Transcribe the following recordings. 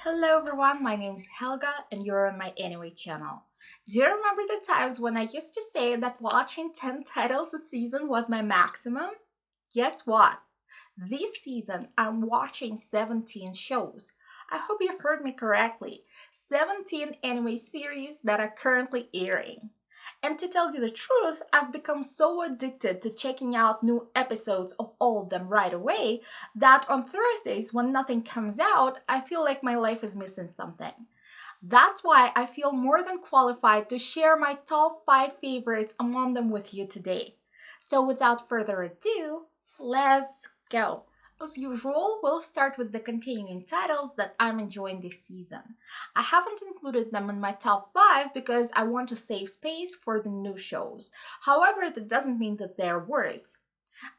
Hello everyone, my name is Helga and you're on my anime channel. Do you remember the times when I used to say that watching 10 titles a season was my maximum? Guess what? This season I'm watching 17 shows. I hope you've heard me correctly. 17 anime series that are currently airing. And to tell you the truth, I've become so addicted to checking out new episodes of all of them right away that on Thursdays, when nothing comes out, I feel like my life is missing something. That's why I feel more than qualified to share my top 5 favorites among them with you today. So without further ado, let's go. As usual, we'll start with the continuing titles that I'm enjoying this season. I haven't included them in my top 5 because I want to save space for the new shows. However, that doesn't mean that they're worse.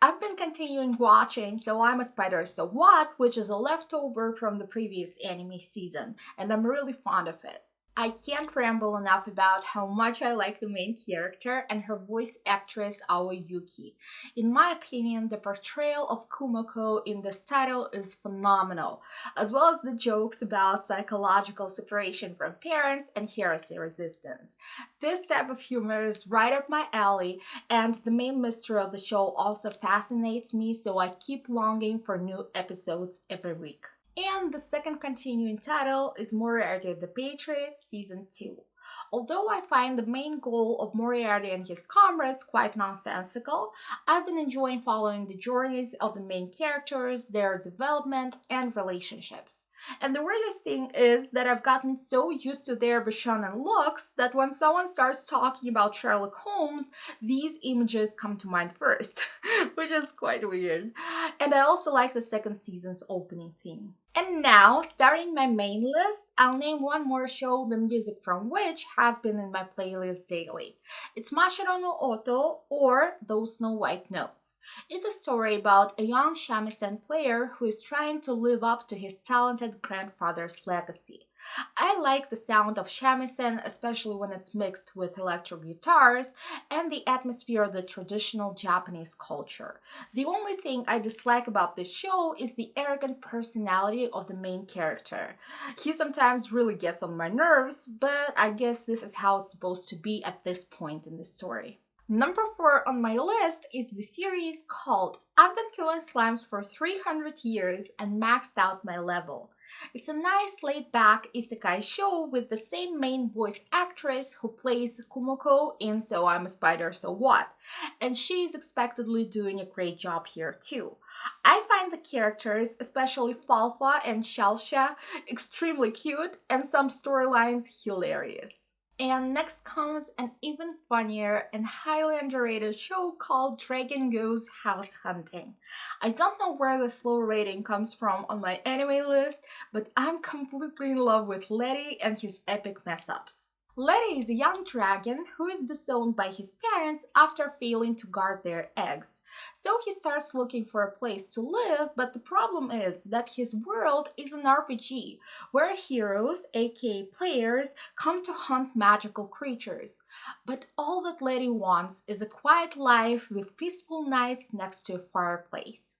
I've been continuing watching So I'm a Spider So What, which is a leftover from the previous anime season, and I'm really fond of it. I can't ramble enough about how much I like the main character and her voice actress Aoi Yuki. In my opinion, the portrayal of Kumako in this title is phenomenal, as well as the jokes about psychological separation from parents and heresy resistance. This type of humor is right up my alley, and the main mystery of the show also fascinates me, so I keep longing for new episodes every week. And the second continuing title is Moriarty the Patriot Season 2. Although I find the main goal of Moriarty and his comrades quite nonsensical, I've been enjoying following the journeys of the main characters, their development, and relationships. And the weirdest thing is that I've gotten so used to their Bishonen looks that when someone starts talking about Sherlock Holmes, these images come to mind first, which is quite weird. And I also like the second season's opening theme. And now, starting my main list, I'll name one more show, the music from which has been in my playlist daily. It's Mashiro no Oto, or Those Snow White Notes. It's a story about a young shamisen player who is trying to live up to his talented grandfather's legacy. I like the sound of shamisen, especially when it's mixed with electric guitars, and the atmosphere of the traditional Japanese culture. The only thing I dislike about this show is the arrogant personality of the main character. He sometimes really gets on my nerves, but I guess this is how it's supposed to be at this point in the story. Number 4 on my list is the series called I've Been Killing Slimes for 300 Years and Maxed Out My Level. It's a nice laid-back isekai show with the same main voice actress who plays Kumoko in So I'm a Spider So What, and she's expectedly doing a great job here too. I find the characters, especially Falfa and Shalsha, extremely cute and some storylines hilarious. And next comes an even funnier and highly underrated show called Dragon Goes House Hunting. I don't know where the slow rating comes from on my anime list, but I'm completely in love with Letty and his epic mess ups. Letty is a young dragon who is disowned by his parents after failing to guard their eggs. So he starts looking for a place to live, but the problem is that his world is an RPG where heroes, aka players, come to hunt magical creatures. But all that Letty wants is a quiet life with peaceful nights next to a fireplace.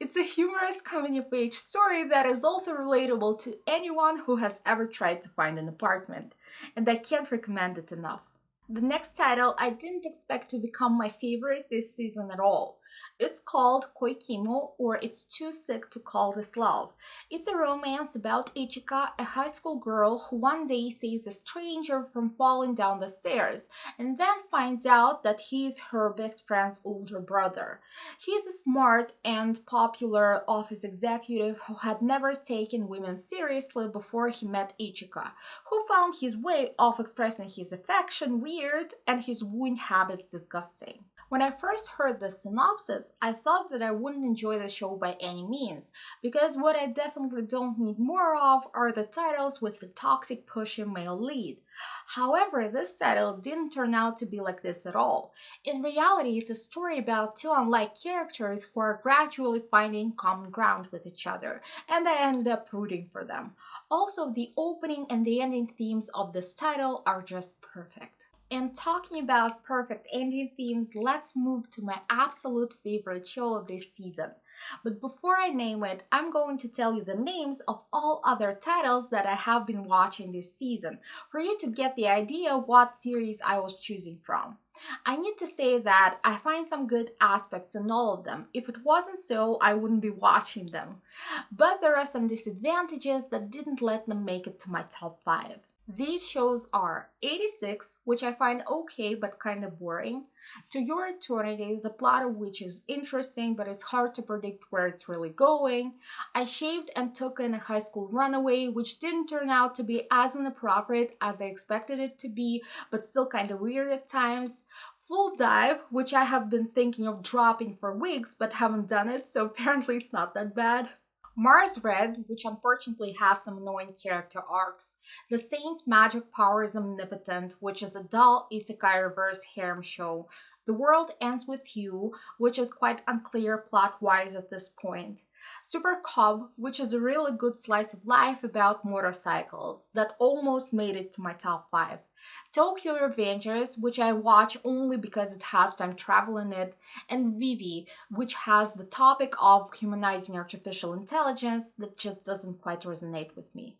It's a humorous coming of age story that is also relatable to anyone who has ever tried to find an apartment, and I can't recommend it enough. The next title I didn't expect to become my favorite this season at all. It's called Koikimo, or It's Too Sick to Call This Love. It's a romance about Ichika, a high school girl who one day saves a stranger from falling down the stairs and then finds out that he's her best friend's older brother. He's a smart and popular office executive who had never taken women seriously before he met Ichika, who found his way of expressing his affection weird and his wooing habits disgusting. When I first heard the synopsis, I thought that I wouldn't enjoy the show by any means, because what I definitely don't need more of are the titles with the toxic pushy male lead. However, this title didn't turn out to be like this at all. In reality, it's a story about two unlike characters who are gradually finding common ground with each other, and I ended up rooting for them. Also, the opening and the ending themes of this title are just perfect. And talking about perfect ending themes, let's move to my absolute favorite show of this season. But before I name it, I'm going to tell you the names of all other titles that I have been watching this season for you to get the idea what series I was choosing from. I need to say that I find some good aspects in all of them. If it wasn't so, I wouldn't be watching them. But there are some disadvantages that didn't let them make it to my top 5. These shows are 86, which I find okay but kind of boring, To Your Eternity, the plot of which is interesting but it's hard to predict where it's really going, I Shaved and Took in a High School Runaway, which didn't turn out to be as inappropriate as I expected it to be, but still kind of weird at times, Full Dive, which I have been thinking of dropping for weeks but haven't done it, so apparently it's not that bad. Mars Red, which unfortunately has some annoying character arcs. The Saint's Magic Power is Omnipotent, which is a dull isekai reverse harem show. The World Ends With You, which is quite unclear plot-wise at this point. Super Cub, which is a really good slice of life about motorcycles that almost made it to my top 5. Tokyo Revengers, which I watch only because it has time travel in it, and Vivi, which has the topic of humanizing artificial intelligence that just doesn't quite resonate with me.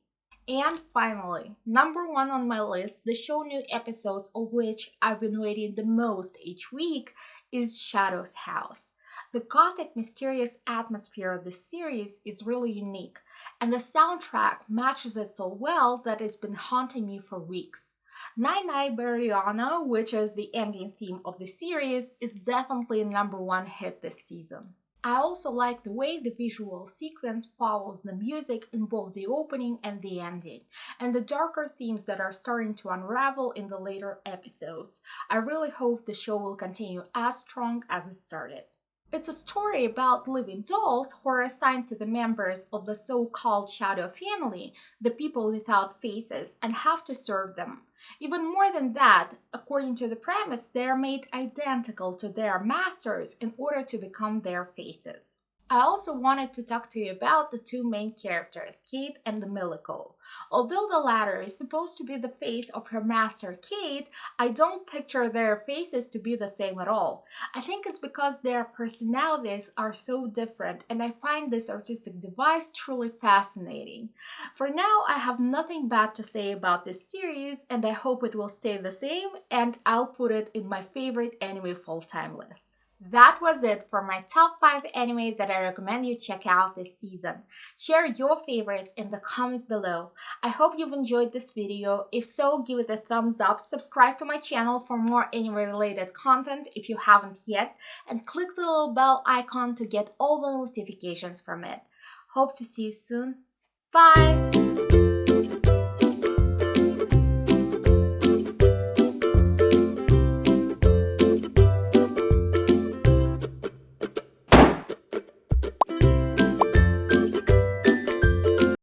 And finally, number 1 on my list, the show new episodes of which I've been waiting the most each week, is Shadow's House. The gothic, mysterious atmosphere of this series is really unique, and the soundtrack matches it so well that it's been haunting me for weeks. Nai Nai Bariana, which is the ending theme of the series, is definitely a number 1 hit this season. I also like the way the visual sequence follows the music in both the opening and the ending, and the darker themes that are starting to unravel in the later episodes. I really hope the show will continue as strong as it started. It's a story about living dolls who are assigned to the members of the so-called shadow family, the people without faces, and have to serve them. Even more than that, according to the premise, they are made identical to their masters in order to become their faces. I also wanted to talk to you about the 2 main characters, Kate and Milliko. Although the latter is supposed to be the face of her master Kate, I don't picture their faces to be the same at all. I think it's because their personalities are so different, and I find this artistic device truly fascinating. For now, I have nothing bad to say about this series, and I hope it will stay the same, and I'll put it in my favorite anime full-time list. That was it for my top 5 anime that I recommend you check out this season. Share your favorites in the comments below. I hope you've enjoyed this video. If so, give it a thumbs up, subscribe to my channel for more anime related content if you haven't yet, and click the little bell icon to get all the notifications from it. Hope to see you soon. Bye!